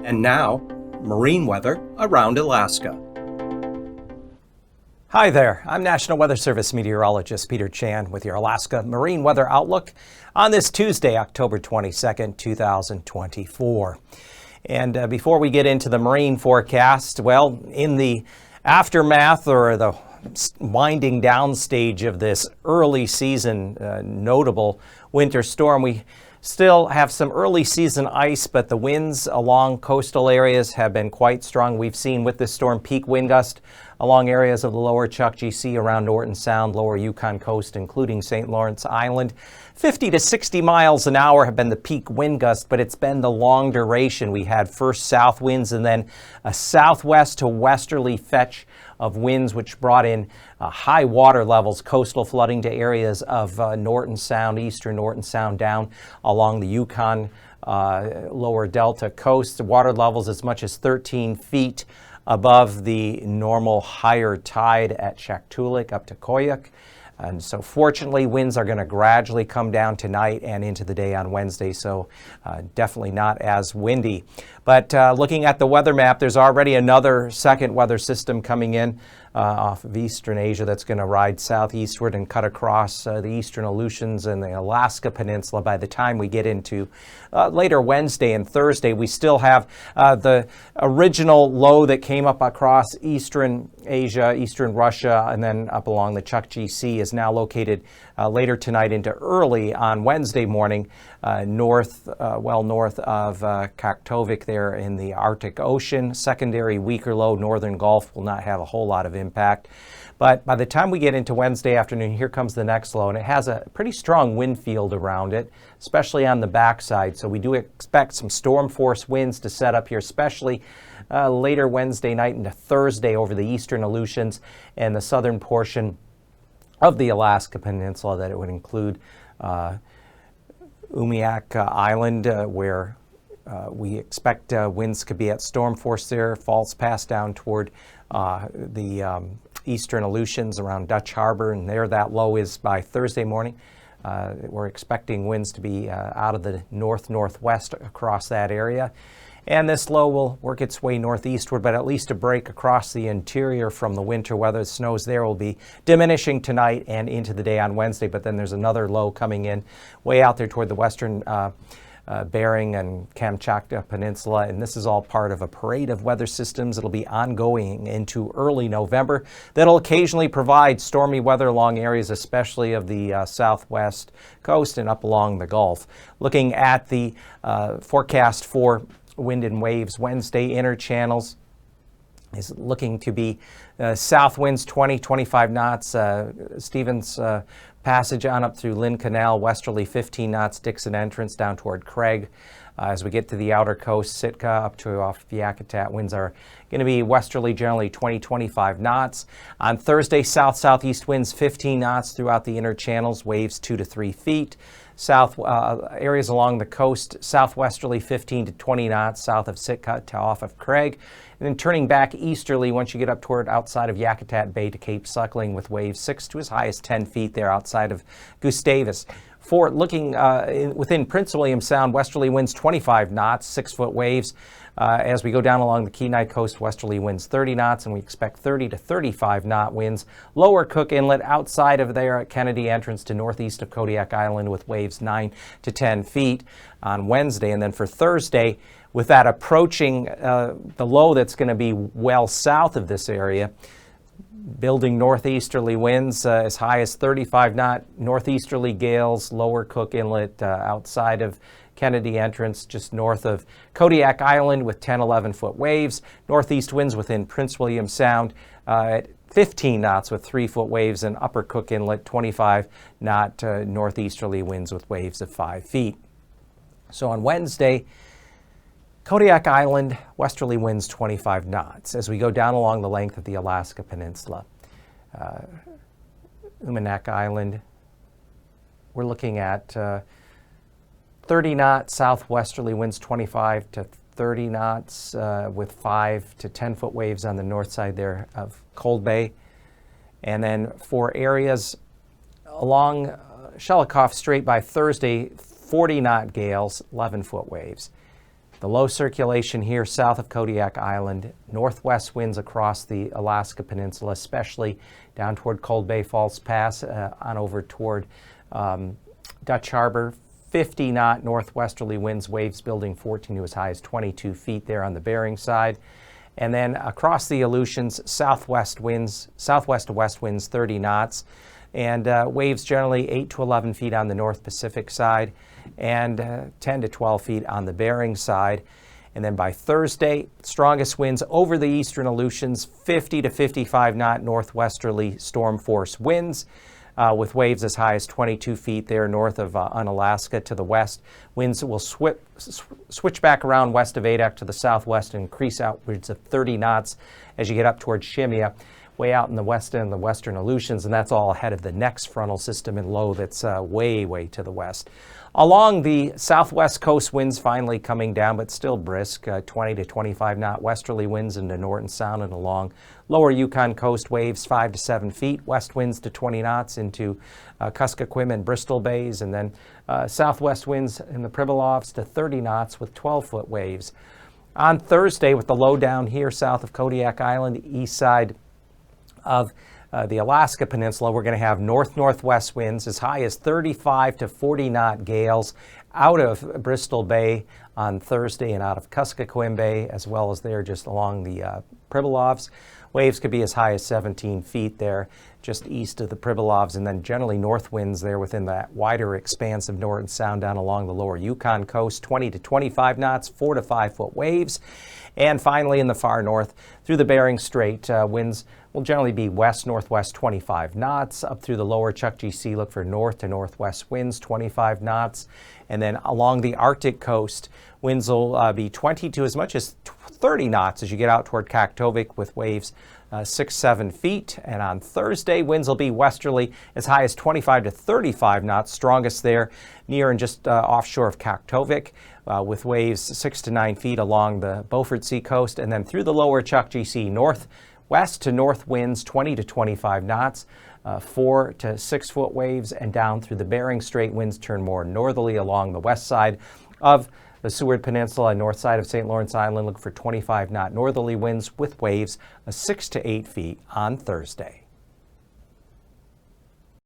And now, marine weather around Alaska. Hi there, I'm National Weather Service meteorologist Peter Chan with your Alaska Marine Weather Outlook on this Tuesday, October 22nd, 2024. And before we get into the marine forecast, well, in the aftermath or the winding down stage of this early season notable winter storm, we still have some early season ice, but the winds along coastal areas have been quite strong. We've seen with this storm peak wind gust along areas of the lower Chukchi Sea around Norton Sound, lower Yukon coast, including St. Lawrence Island. 50 to 60 miles an hour have been the peak wind gust, but it's been the long duration. We had first south winds and then a southwest to westerly fetch of winds, which brought in high water levels, coastal flooding to areas of Norton Sound, eastern Norton Sound down along the Yukon lower Delta coast. The water levels as much as 13 feet above the normal higher tide at Shaktoolik up to Koyuk. And so fortunately, winds are going to gradually come down tonight and into the day on Wednesday, so definitely not as windy. But looking at the weather map, there's already another second weather system coming in off of eastern Asia that's going to ride southeastward and cut across the eastern Aleutians and the Alaska Peninsula. By the time we get into later Wednesday and Thursday, we still have the original low that came up across eastern Asia, eastern Russia, and then up along the Chukchi Sea is now located later tonight into early on Wednesday morning north of Kaktovik there in the Arctic Ocean. Secondary weaker low, northern Gulf will not have a whole lot of impact. But by the time we get into Wednesday afternoon, here comes the next low, and it has a pretty strong wind field around it, especially on the backside. So we do expect some storm force winds to set up here, especially later Wednesday night into Thursday over the eastern Aleutians and the southern portion of the Alaska Peninsula. That it would include Umiak Island, where we expect winds could be at storm force there. Faults pass down toward the eastern Aleutians around Dutch Harbor, and there that low is by Thursday morning. We're expecting winds to be out of the north-northwest across that area. And this low will work its way northeastward, but at least a break across the interior from the winter weather. The snows there will be diminishing tonight and into the day on Wednesday, but then there's another low coming in way out there toward the western Bering and Kamchatka Peninsula, and this is all part of a parade of weather systems. It'll be ongoing into early November. That'll occasionally provide stormy weather along areas, especially of the southwest coast and up along the Gulf. Looking at the forecast for wind and waves Wednesday, inner channels is looking to be south winds 20-25 knots. Stevens Passage on up through Lynn Canal, westerly 15 knots, Dixon Entrance down toward Craig. As we get to the outer coast, Sitka up to off Yakutat, winds are going to be westerly generally 20-25 knots. On Thursday, south-southeast winds 15 knots throughout the inner channels, waves 2 to 3 feet. South areas along the coast, southwesterly 15 to 20 knots south of Sitka to off of Craig. And then turning back easterly once you get up toward outside of Yakutat Bay to Cape Suckling with waves 6 to as high as 10 feet there outside of Gustavus. For looking within Prince William Sound, westerly winds 25 knots, 6-foot waves. As we go down along the Kenai coast, westerly winds 30 knots, and we expect 30 to 35 knot winds. Lower Cook Inlet outside of there at Kennedy Entrance to northeast of Kodiak Island with waves 9 to 10 feet on Wednesday. And then for Thursday, with that approaching the low that's going to be well south of this area, building northeasterly winds as high as 35 knot northeasterly gales, Lower Cook Inlet outside of Kennedy Entrance just north of Kodiak Island with 10-11 foot waves. Northeast winds within Prince William Sound at 15 knots with 3-foot waves, and Upper Cook Inlet 25 knot northeasterly winds with waves of 5 feet. So on Wednesday, Kodiak Island, westerly winds 25 knots. As we go down along the length of the Alaska Peninsula, Umanak Island, we're looking at 30 knot southwesterly winds, 25 to 30 knots with 5 to 10 foot waves on the north side there of Cold Bay. And then for areas along Shelikof Strait by Thursday, 40 knot gales, 11 foot waves. The low circulation here south of Kodiak Island, northwest winds across the Alaska Peninsula, especially down toward Cold Bay Falls Pass, on over toward Dutch Harbor. 50-knot northwesterly winds, waves building 14 to as high as 22 feet there on the Bering side. And then across the Aleutians, southwest to west winds 30 knots, and waves generally 8 to 11 feet on the North Pacific side and 10 to 12 feet on the Bering side. And then by Thursday, strongest winds over the eastern Aleutians, 50 to 55 knot northwesterly storm force winds, with waves as high as 22 feet there north of Unalaska to the west. Winds will switch back around west of Adak to the southwest and increase outwards of 30 knots as you get up towards Shemya, way out in the west end of the western Aleutians, and that's all ahead of the next frontal system in low that's way to the west. Along the southwest coast, winds finally coming down, but still brisk, 20 to 25 knot westerly winds into Norton Sound and along lower Yukon coast, waves 5 to 7 feet, west winds to 20 knots into Kuskokwim and Bristol Bays, and then southwest winds in the Pribilofs to 30 knots with 12-foot waves. On Thursday, with the low down here south of Kodiak Island, east side of the Alaska Peninsula, we're going to have north-northwest winds as high as 35 to 40 knot gales out of Bristol Bay on Thursday and out of Kuskokwim Bay, as well as there just along the Pribilofs. Waves could be as high as 17 feet there just east of the Pribilofs, and then generally north winds there within that wider expanse of Norton Sound down along the lower Yukon coast, 20 to 25 knots, 4 to 5 foot waves. And finally in the far north through the Bering Strait, winds will generally be west-northwest 25 knots. Up through the lower Chukchi Sea, look for north to northwest winds 25 knots. And then along the Arctic coast, winds will be 20 to as much as 30 knots as you get out toward Kaktovik with waves 6-7 feet. And on Thursday, winds will be westerly as high as 25 to 35 knots, strongest there near and just offshore of Kaktovik, with waves 6 to 9 feet along the Beaufort Sea coast. And then through the lower Chukchi Sea, northwest to north winds 20 to 25 knots, 4 to 6 foot waves, and down through the Bering Strait, winds turn more northerly along the west side of the Seward Peninsula and north side of St. Lawrence Island. Look for 25 knot northerly winds with waves 6 to 8 feet on Thursday.